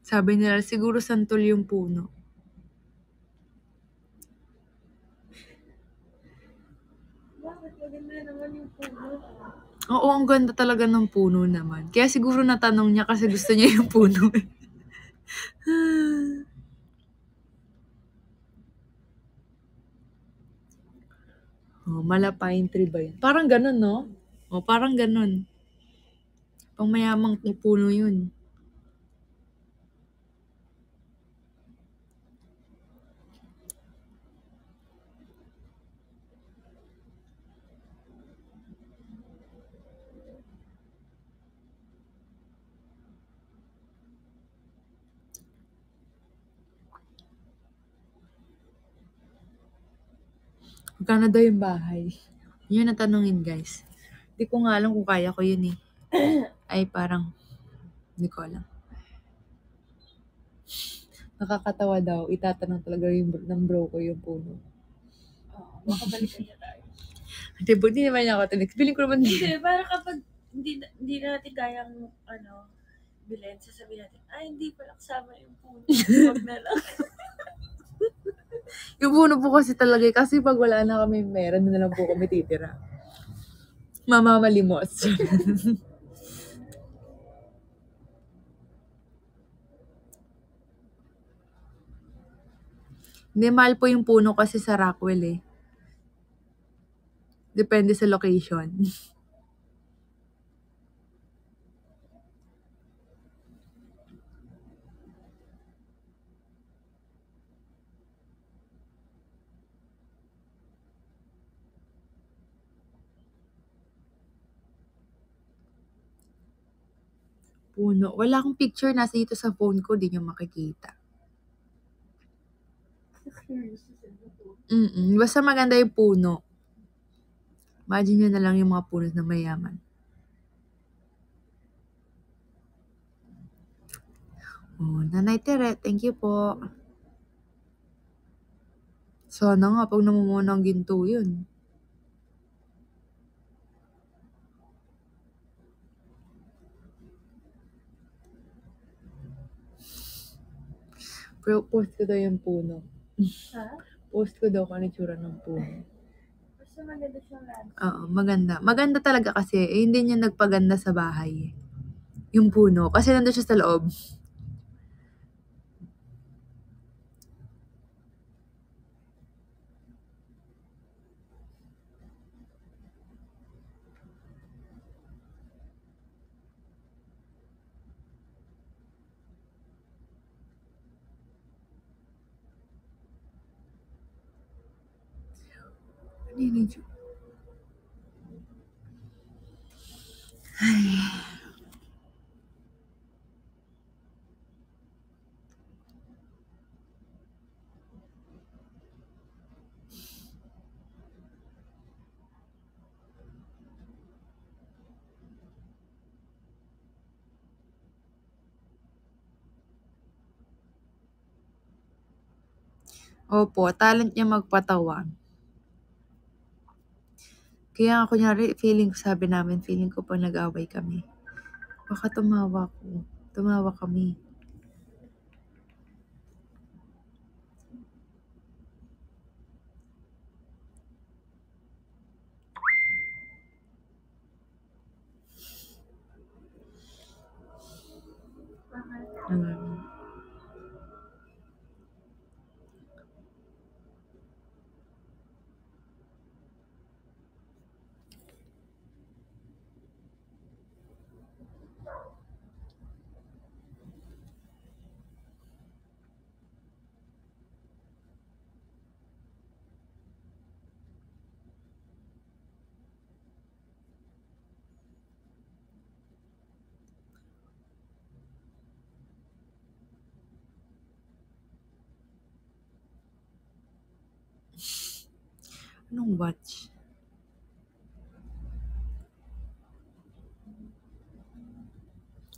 Sabi nila, siguro santol yung puno. Bakit? Maganda naman yung puno. Oo, ang ganda talaga ng puno naman. Kaya siguro natanong niya kasi gusto niya yung puno. Oh, Malapine tree ba yun? Parang ganun, no? Oh, parang ganun. Pang mayamang puno yun. Magkano daw yung bahay? Yun ang tanongin, guys. Hindi ko nga alam kung kaya ko yun eh. Ay, parang, hindi ko alam. Nakakatawa daw. Itatanong talaga yung ng bro ko yung puno. Oo, makabalikan niya tayo. Hindi naman niya ako tinig. Feeling ko naman Hindi, para kapag hindi natin kayang bilhin, sasabihin natin, ay, hindi pala kasama yung puno. Huwag na lang. Yung puno po kasi talaga kasi pag wala na kami meron, na lang po kami titira. Mamamalimos. Hindi, mahal po yung puno kasi sa Rockwell eh. Depende sa location. Puno. Wala akong picture. Nasa dito sa phone ko. Di nyo makikita. Basta maganda yung puno. Imagine nyo na lang yung mga puno na mayaman. Oh, Nanay Tere, thank you po. Sana nga pag namumuna ng ginto yun. Pero post ko daw yung puno. Ha? Post ko daw kung ano yung tsura ng puno. Basta maganda siyang landscape. Oo, maganda. Maganda talaga kasi, hindi niya nagpaganda sa bahay. Yung puno. Kasi nandun siya sa loob. Ano yun yung tsura? Ay. Opo, talent niya magpatawa. Kaya kunyari, feeling ko pag nag-away kami. Baka tumawa ko. Tumawa kami. Bakit? Anong watch?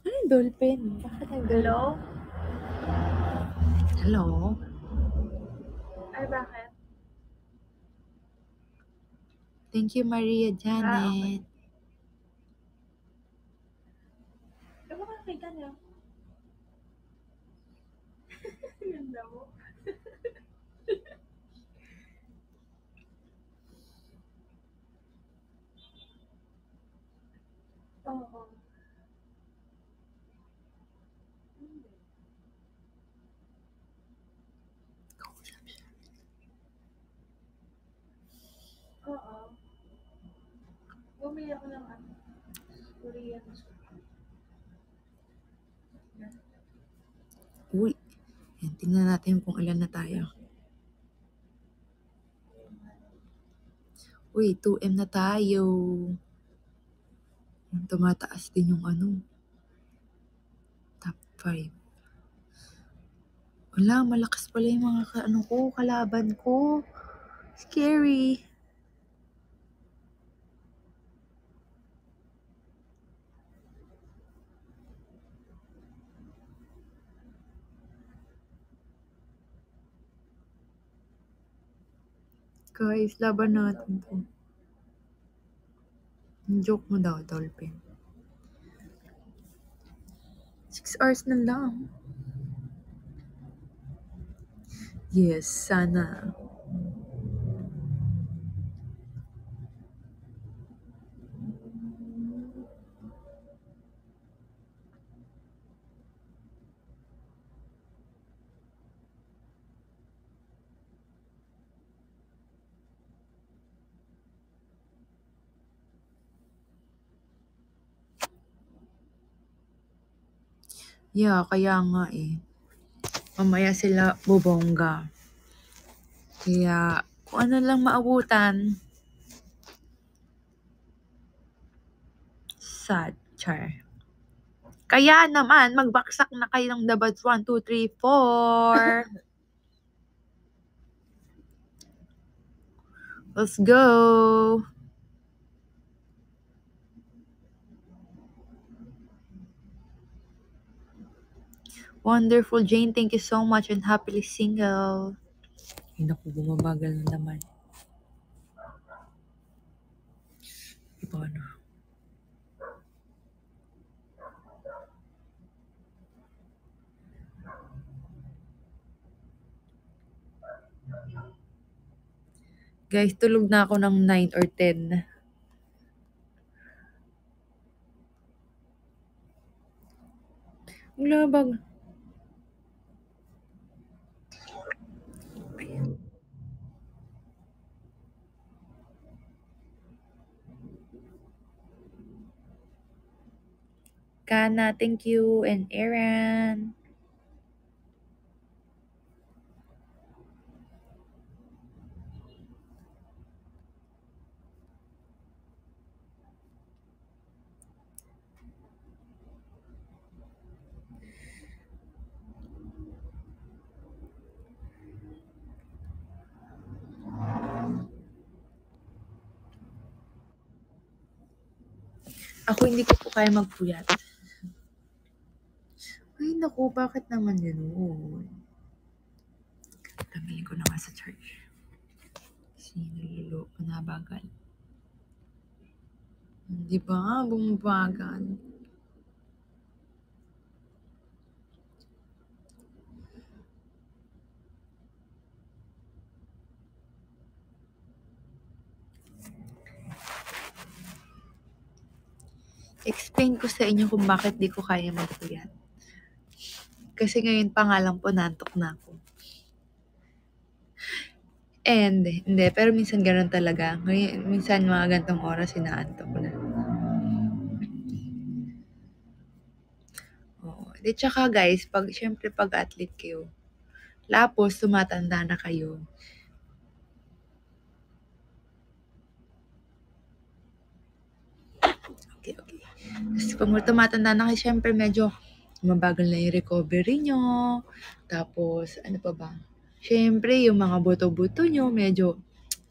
Ano yung dolphin? Bakit Hello? Hello? Ay, bakit? Thank you, Maria Janet. Okay. Baka nakita niyo. pamilya mo. Oo. Hindi. Oo. Bumili ako ng Korean soup. Uy, yan, tingnan natin kung ilan na tayo. Uy, 2M na tayo. Tumataas din yung top 5. Wala, malakas pala yung mga kalaban ko. Scary. Guys, laban natin to. Joke mo daw, Dolphin. 6 hours na lang. Yes, sana. Yeah, kaya nga eh. Mamaya sila bubongga. Kaya, kung ano lang maabutan. Sad, char. Kaya naman, magbaksak na kayo ng dabads 1, 2, 3, 4. Let's go! Wonderful, Jane. Thank you so much and happily single. Ay, naku, bumabagal na naman. Paano? Guys, tulog na ako ng 9 or 10. Wala bag. Kana, thank you. And Aaron. Ako hindi ko po kaya magpuyat. Ay, naku, bakit naman gano'n? Tanggalin ko na nga sa church. Kasi niluloko na bagal. Di ba? Bumabagal. Explain ko sa inyo kung bakit di ko kaya magpuyat. Kasi ngayon pa nga lang po nantok na ako. And, hindi, pero minsan gano'n talaga. Ngayon, minsan mga gantong oras, inaantok ko na. Oo. Di tsaka guys, syempre pag athlete kayo, tapos tumatanda na kayo. Okay. Tapos pag tumatanda na kayo, syempre medyo mabagal na yung recovery nyo. Tapos, ano pa ba? Syempre, yung mga buto-buto nyo, medyo,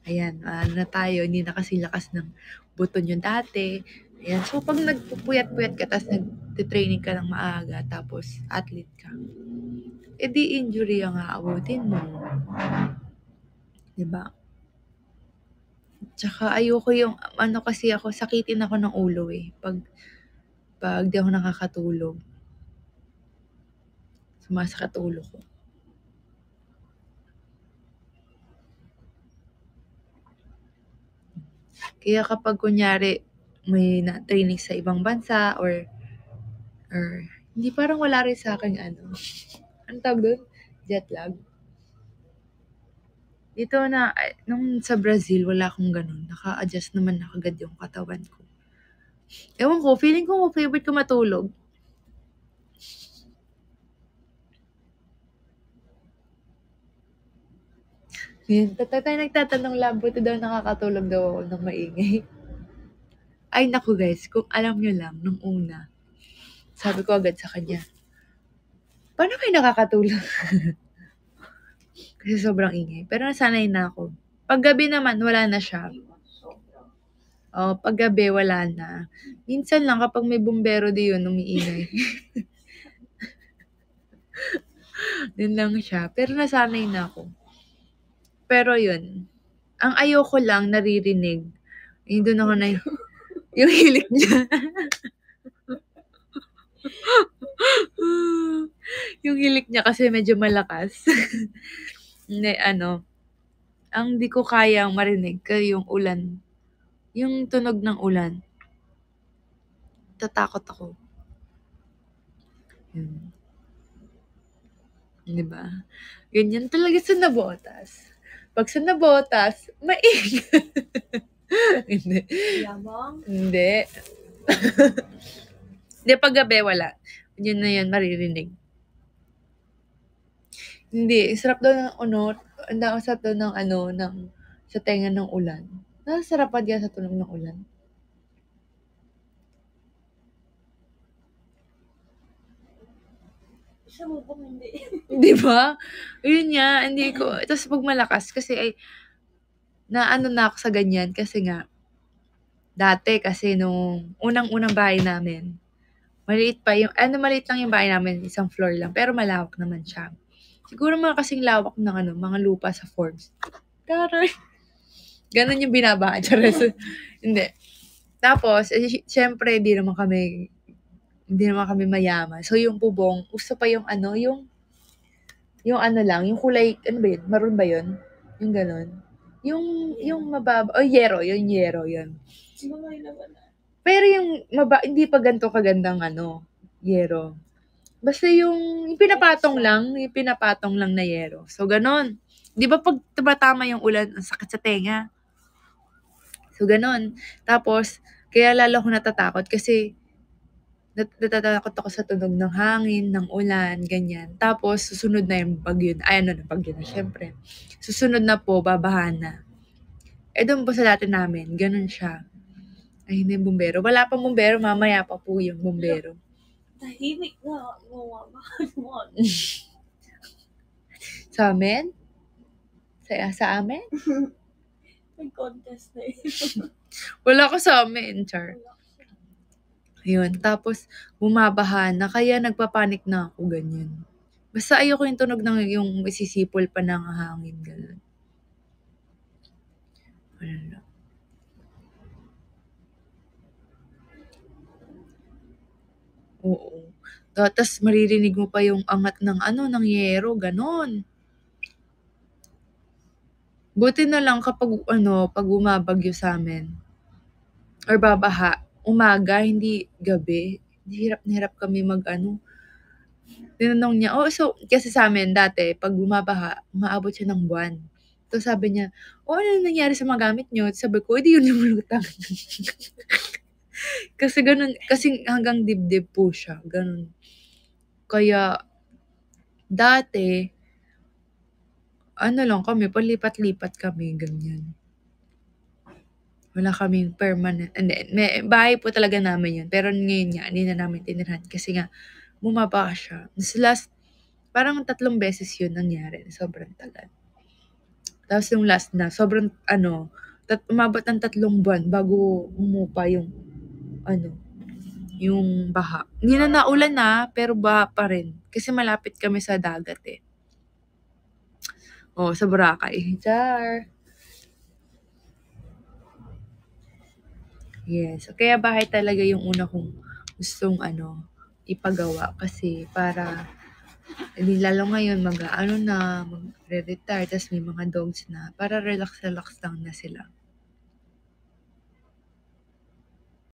ayan, na tayo, hindi na kasi lakas ng buto nyo dati. Ayan, so pag nagpupuyat-puyat ka, tapos nag-training ka ng maaga, tapos athlete ka, edi injury ang aabutin mo. Diba? Tsaka ayoko yung, kasi ako, sakitin ako ng ulo eh. Pag di ako nakakatulog. Sumasakit ulo ko. Kaya kapag kunyari may na-training sa ibang bansa or hindi, parang wala rin sa akin ano tawag doon? Jet lag. Dito nung sa Brazil, wala akong ganun. Naka-adjust naman na kagad yung katawan ko. Ewan ko, feeling ko favorite ko matulog. Yun, tayo nagtatanong lang, buti daw nakakatulog daw ako ng maingay. Ay naku guys, kung alam nyo lang, nung una, sabi ko agad sa kanya, paano kayo nakakatulog? Kasi sobrang ingay. Pero nasanay na ako. Pag gabi naman, wala na siya. Pag gabi, wala na. Minsan lang kapag may bumbero di yun, umiingay. Yun lang siya. Pero nasanay na ako. Pero yun, ang ayoko lang naririnig, yung doon ako na yung hilik niya. Yung hilik niya kasi medyo malakas. Hindi, ang di ko kayang marinig yung ulan. Yung tunog ng ulan. Tatakot ako. Yun. Diba? Ganyan talaga sa nabotas. Pag sa nabotas, maingay. Hindi. Yabang? Hindi. Hindi, pag gabi, wala. Yun na yun, maririnig. Hindi, sarap daw ang sarap daw ng sa tenga ng ulan. Nasasarapan yan sa tunog ng ulan. Siya mo pong hindi. Di ba? Yun nga, hindi ko. Tapos pag malakas, kasi na ako sa ganyan, kasi nga, dati kasi nung unang-unang bahay namin, maliit lang yung bahay namin, isang floor lang, pero malawak naman siya. Siguro mga kasing lawak ng mga lupa sa Forbes. Taray. Ganon yung binabahan. Chares. Hindi. Tapos, syempre, hindi naman kami mayaman. So, yung bubong, gusto pa yung yung yung kulay, ba yun? Maroon ba yun? Yung ganon. Yung mababa, yero, yun. Pero yung hindi pa ganito kagandang yero. Basta yung pinapatong lang na yero. So, ganon. Di ba pag tumatama yung ulan, ang sakit sa tenga? So, ganon. Tapos, kaya lalo ako natatakot kasi natatakot ako sa tunog ng hangin, ng ulan, ganyan. Tapos, susunod na yung bagyo bagyo na, syempre. Susunod na po, babahan na. Doon po sa dati namin, ganon siya. Ay, hindi yung bumbero. Wala pang bumbero, mamaya pa po yung bumbero. Tahimik na. Mawabahan mo. Sa amin? Sa amin? May contest na yun. Wala ka sa amin, Char. Yun. Tapos, bumabaha na. Kaya nagpapanik na ako, ganyan. Basta ayoko yung tunog ng yung isisipol pa ng hangin, gano'n. Wala. Oo. Tapos maririnig mo pa yung angat ng ng yero, gano'n. Buti na lang kapag pag bumabagyo sa amin or babaha, umaga, hindi gabi. Hirap na hirap kami Tinanong niya, so, kasi sa amin dati, pag bumabaha, umaabot siya ng buwan. So, sabi niya, ano nangyari sa mga gamit niyo? Sabi ko, di yun lumulutang. Kasi ganun, kasi hanggang dibdib po siya, ganun. Kaya, dati, lang kami, palipat-lipat kami, ganyan. Wala kaming permanent, may bahay po talaga namin yun. Pero ngayon nga, hindi na namin tinirhan kasi nga, bumaba siya. Last, parang 3 beses yun nangyari. Sobrang tagal. Tapos yung last na, sobrang umabot ng 3 buwan bago umupa yung yung baha. Hindi na naulan na, pero baha pa rin. Kasi malapit kami sa dagat eh. Sa Boracay. Char! Yes. Kaya bahay talaga yung una kong gustong ipagawa. Kasi para, lalo ngayon mag-retire, tapos may mga dogs na, para relax lang na sila.